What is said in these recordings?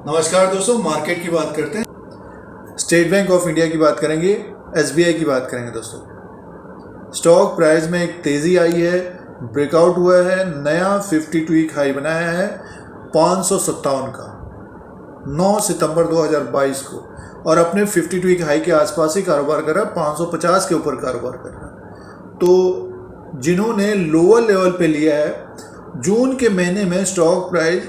नमस्कार दोस्तों, मार्केट की बात करते हैं। स्टेट बैंक ऑफ इंडिया की बात करेंगे, एसबीआई की बात करेंगे। दोस्तों स्टॉक प्राइस में एक तेज़ी आई है, ब्रेकआउट हुआ है, नया 52 वीक हाई बनाया है 557 का 9 सितंबर 2022 को, और अपने 52 वीक हाई के आसपास ही कारोबार कर रहा है, 550 के ऊपर कारोबार कर रहा है। तो जिन्होंने लोअर लेवल पे लिया है, जून के महीने में स्टॉक प्राइस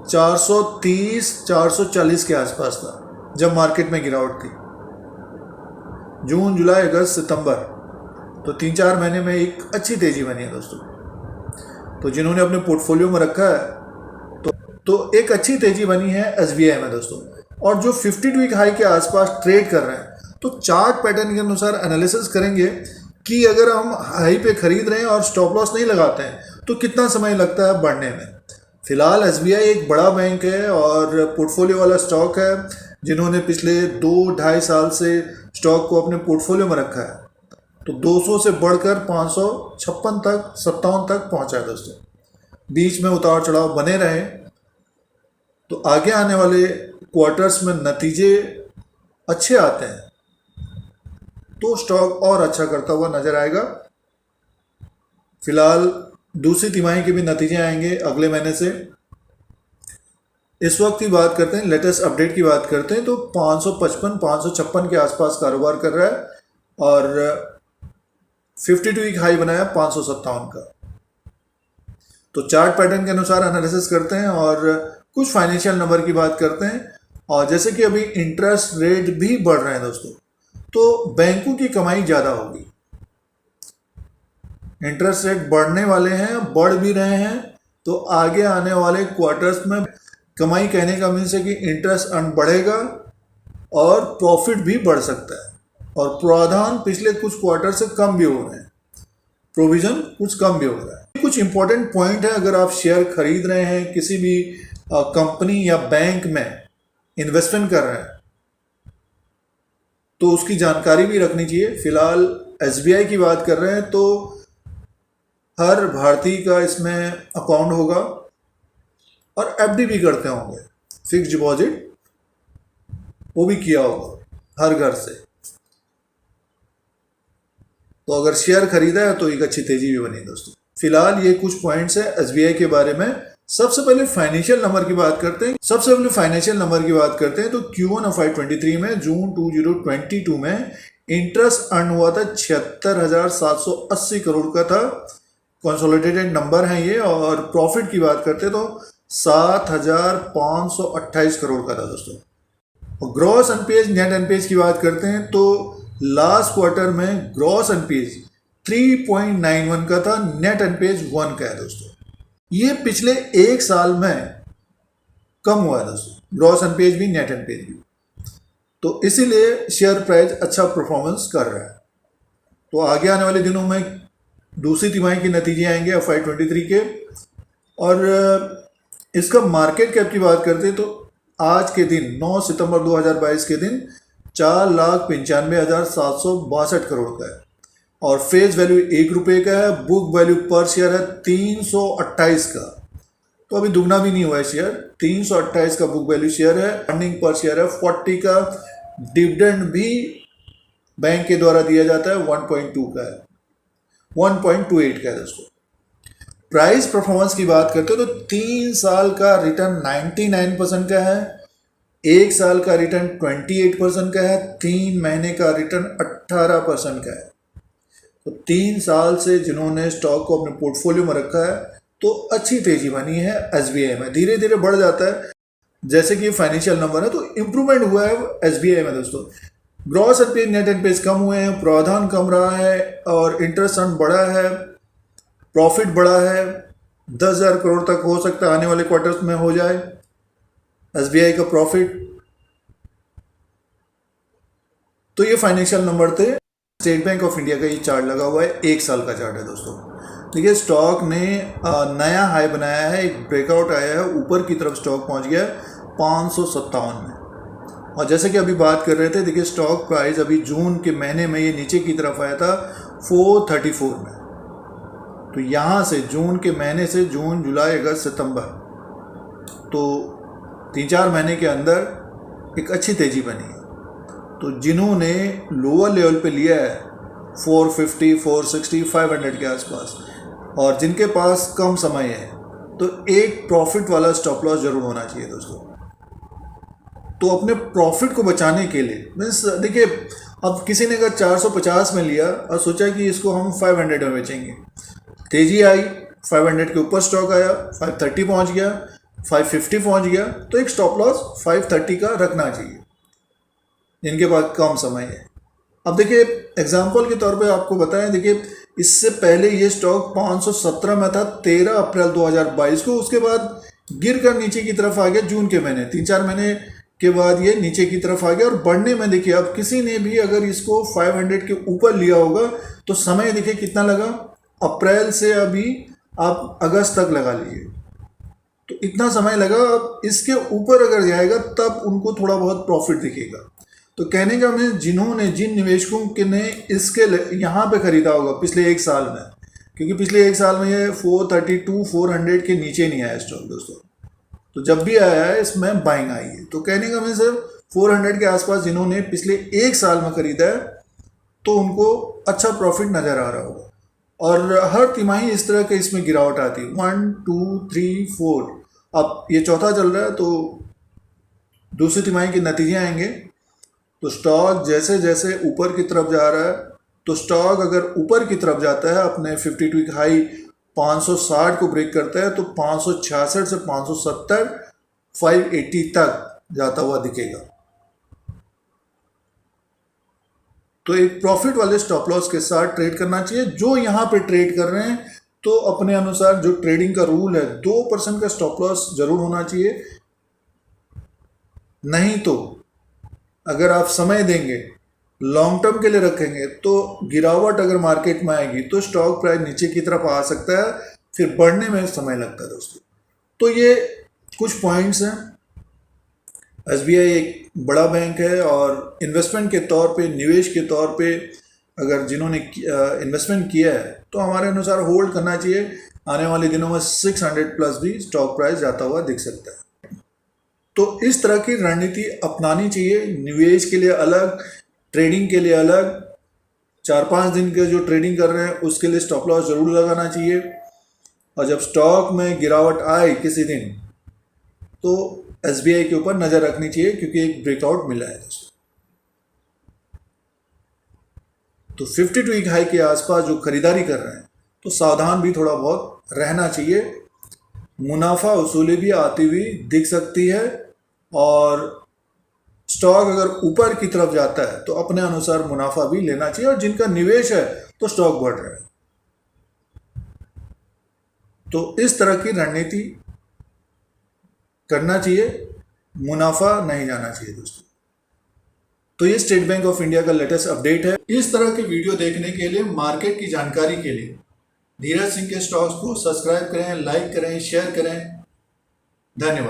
430-440 के आसपास था जब मार्केट में गिरावट थी। जून, जुलाई, अगस्त, सितंबर, तो 3-4 महीने में एक अच्छी तेज़ी बनी है दोस्तों। तो जिन्होंने अपने पोर्टफोलियो में रखा है तो एक अच्छी तेज़ी बनी है एसबीआई में दोस्तों। और जो 52 वीक हाई के आसपास ट्रेड कर रहे हैं, तो चार्ट पैटर्न के अनुसार एनालिसिस करेंगे कि अगर हम हाई पे खरीद रहे हैं और स्टॉप लॉस नहीं लगाते हैं तो कितना समय लगता है बढ़ने में। फिलहाल एसबीआई एक बड़ा बैंक है और पोर्टफोलियो वाला स्टॉक है, जिन्होंने पिछले 2-2.5 साल से स्टॉक को अपने पोर्टफोलियो में रखा है। तो 200 से बढ़कर 556 तक 57 तक पहुंचा है दोस्तों। बीच में उतार चढ़ाव बने रहे तो आगे आने वाले क्वार्टर्स में नतीजे अच्छे आते हैं तो स्टॉक और अच्छा करता हुआ नजर आएगा। फिलहाल दूसरी तिमाही के भी नतीजे आएंगे अगले महीने से। इस वक्त की बात करते हैं, लेटेस्ट अपडेट की बात करते हैं, तो 555-556 के आसपास कारोबार कर रहा है और 52 वीक हाई बनाया 557 का। तो चार्ट पैटर्न के अनुसार एनालिसिस करते हैं और कुछ फाइनेंशियल नंबर की बात करते हैं। और जैसे कि अभी इंटरेस्ट रेट भी बढ़ रहे हैं दोस्तों, तो बैंकों की कमाई ज़्यादा होगी। इंटरेस्ट रेट बढ़ने वाले हैं, बढ़ भी रहे हैं, तो आगे आने वाले क्वार्टर्स में कमाई कहने का मीन्स है कि इंटरेस्ट अर्न बढ़ेगा और प्रॉफिट भी बढ़ सकता है। और प्रावधान पिछले कुछ क्वार्टर से कम भी हो रहे हैं, प्रोविजन कुछ कम भी हो रहा है। कुछ इंपॉर्टेंट पॉइंट है, अगर आप शेयर खरीद रहे हैं, किसी भी कंपनी या बैंक में इन्वेस्टमेंट कर रहे हैं, तो उसकी जानकारी भी रखनी चाहिए। फिलहाल एसबीआई की बात कर रहे हैं तो हर भारतीय का इसमें अकाउंट होगा और एफडी भी करते होंगे, फिक्स डिपॉजिट वो भी किया होगा हर घर से। तो अगर शेयर खरीदा है तो एक अच्छी तेजी भी बनी दोस्तों। फिलहाल ये कुछ पॉइंट्स है एसबीआई के बारे में। सबसे पहले फाइनेंशियल नंबर की बात करते हैं। तो Q1 of FY23 में जून 2022 में इंटरेस्ट अर्न हुआ था 76,780 करोड़ का था। कंसोलिडेटेड नंबर है ये। और प्रॉफिट की बात करते तो 7,528 करोड़ का था दोस्तों। और ग्रॉस एनपीएज, नेट एनपीएज की बात करते हैं तो लास्ट क्वार्टर में ग्रॉस एनपीएज 3.91 का था, नेट एनपीएज 1 का है दोस्तों। ये पिछले एक साल में कम हुआ है दोस्तों, ग्रॉस एनपीएज भी, नेट एनपीएज भी। तो इसीलिए शेयर प्राइस अच्छा परफॉर्मेंस कर रहा है। तो आगे आने वाले दिनों में दूसरी तिमाही के नतीजे आएंगे FY23 के। और इसका मार्केट कैप की बात करते हैं तो आज के दिन 9 सितंबर 2022 के दिन 4,95,762 करोड़ का है और फेस वैल्यू 1 रुपये का है। बुक वैल्यू पर शेयर है 328 का, तो अभी दुगना भी नहीं हुआ है शेयर। 328 का बुक वैल्यू शेयर है। अर्निंग पर शेयर है 40 का। डिविडेंड भी बैंक के द्वारा दिया जाता है 1.2 का है, 1.28 का है दोस्तों। प्राइस परफॉर्मेंस की बात करते हो तो 3 साल का रिटर्न 99% का है, 1 साल का रिटर्न 28% का है, 3 महीने का रिटर्न 18% का है। तो 3 साल से जिन्होंने स्टॉक को अपने पोर्टफोलियो में रखा है तो अच्छी तेजी बनी है एसबीआई में। धीरे धीरे बढ़ जाता है, जैसे कि फाइनेंशियल नंबर है तो इम्प्रूवमेंट हुआ है एसबीआई में दोस्तों। ग्रॉस एनपीएज, नेट एनपीएज कम हुए हैं, प्रावधान कम रहा है और इंटरेस्ट अर्न बढ़ा है, प्रॉफिट बढ़ा है। 10,000 करोड़ तक हो सकता है आने वाले क्वार्टर्स में हो जाए एसबीआई का प्रॉफिट। तो ये फाइनेंशियल नंबर थे। स्टेट बैंक ऑफ इंडिया का ये चार्ट लगा हुआ है, 1 साल का चार्ट है दोस्तों। देखिए स्टॉक ने नया हाई बनाया है, एक ब्रेकआउट आया है, ऊपर की तरफ स्टॉक पहुंच गया है 557 में। और जैसे कि अभी बात कर रहे थे, देखिए स्टॉक प्राइस अभी जून के महीने में ये नीचे की तरफ आया था 434 में। तो यहाँ से जून के महीने से जून, जुलाई, अगस्त, सितंबर, तो 3-4 महीने के अंदर एक अच्छी तेज़ी बनी है। तो जिन्होंने लोअर लेवल पे लिया है 450, 460, 500 के आसपास और जिनके पास कम समय है, तो एक प्रॉफिट वाला स्टॉप लॉस जरूर होना चाहिए दोस्तों। तो अपने प्रॉफिट को बचाने के लिए मीन्स देखिए, अब किसी ने अगर 450 में लिया और सोचा कि इसको हम 500 में बेचेंगे, तेजी आई, 500 के ऊपर स्टॉक आया, 530 पहुंच गया, 550 पहुंच गया, तो एक स्टॉप लॉस 530 का रखना चाहिए जिनके पास कम समय है। अब देखिए एग्जांपल के तौर पे आपको बताएं, देखिए इससे पहले ये स्टॉक 517 में था 13 अप्रैल 2022 को, उसके बाद गिर कर नीचे की तरफ आ गया जून के महीने, 3-4 महीने के बाद ये नीचे की तरफ आ गया और बढ़ने में देखिए, अब किसी ने भी अगर इसको 500 के ऊपर लिया होगा तो समय देखिए कितना लगा, अप्रैल से अभी आप अगस्त तक लगा लीजिए, तो इतना समय लगा। अब इसके ऊपर अगर जाएगा तब उनको थोड़ा बहुत प्रॉफिट दिखेगा। तो कहने का मैं, जिन निवेशकों के ने इसके यहाँ पे खरीदा होगा पिछले एक साल में, क्योंकि पिछले एक साल में ये 432, 400 के नीचे नहीं आया स्टॉक दोस्तों, तो जब भी आया है इसमें बाइंग आई है। तो कहने का मैं सर 400 के आसपास जिन्होंने पिछले एक साल में खरीदा है तो उनको अच्छा प्रॉफिट नज़र आ रहा होगा। और हर तिमाही इस तरह के इसमें गिरावट आती है, 1, 2, 3, 4, अब ये चौथा चल रहा है, तो दूसरी तिमाही के नतीजे आएंगे। तो स्टॉक जैसे जैसे ऊपर की तरफ जा रहा है, तो स्टॉक अगर ऊपर की तरफ जाता है, अपने 52 वीक हाई 560 को ब्रेक करता है, तो 566 से 570, 580 तक जाता हुआ दिखेगा। तो एक प्रॉफिट वाले स्टॉप लॉस के साथ ट्रेड करना चाहिए। जो यहाँ पे ट्रेड कर रहे हैं तो अपने अनुसार जो ट्रेडिंग का रूल है 2% का स्टॉप लॉस जरूर होना चाहिए, नहीं तो अगर आप समय देंगे, लॉन्ग टर्म के लिए रखेंगे, तो गिरावट अगर मार्केट में आएगी तो स्टॉक प्राइस नीचे की तरफ आ सकता है, फिर बढ़ने में समय लगता है दोस्तों। तो ये कुछ पॉइंट्स हैं। एसबीआई एक बड़ा बैंक है और इन्वेस्टमेंट के तौर पे, निवेश के तौर पे अगर जिन्होंने इन्वेस्टमेंट किया है तो हमारे अनुसार होल्ड करना चाहिए। आने वाले दिनों में 600 प्लस भी स्टॉक प्राइस जाता हुआ दिख सकता है। तो इस तरह की रणनीति अपनानी चाहिए, निवेश के लिए अलग, ट्रेडिंग के लिए अलग। 4-5 दिन के जो ट्रेडिंग कर रहे हैं उसके लिए स्टॉप लॉस जरूर लगाना चाहिए। और जब स्टॉक में गिरावट आए किसी दिन तो एसबीआई के ऊपर नज़र रखनी चाहिए, क्योंकि एक ब्रेकआउट मिला है दोस्तों। तो 52 वीक हाई के आसपास जो खरीदारी कर रहे हैं तो सावधान भी थोड़ा बहुत रहना चाहिए। मुनाफा वसूली भी आती हुई दिख सकती है और स्टॉक अगर ऊपर की तरफ जाता है तो अपने अनुसार मुनाफा भी लेना चाहिए। और जिनका निवेश है तो स्टॉक बढ़ रहा है, तो इस तरह की रणनीति करना चाहिए, मुनाफा नहीं जाना चाहिए दोस्तों। तो ये स्टेट बैंक ऑफ इंडिया का लेटेस्ट अपडेट है। इस तरह के वीडियो देखने के लिए, मार्केट की जानकारी के लिए धीरज सिंह के स्टॉक्स को सब्सक्राइब करें, लाइक करें, शेयर करें। धन्यवाद।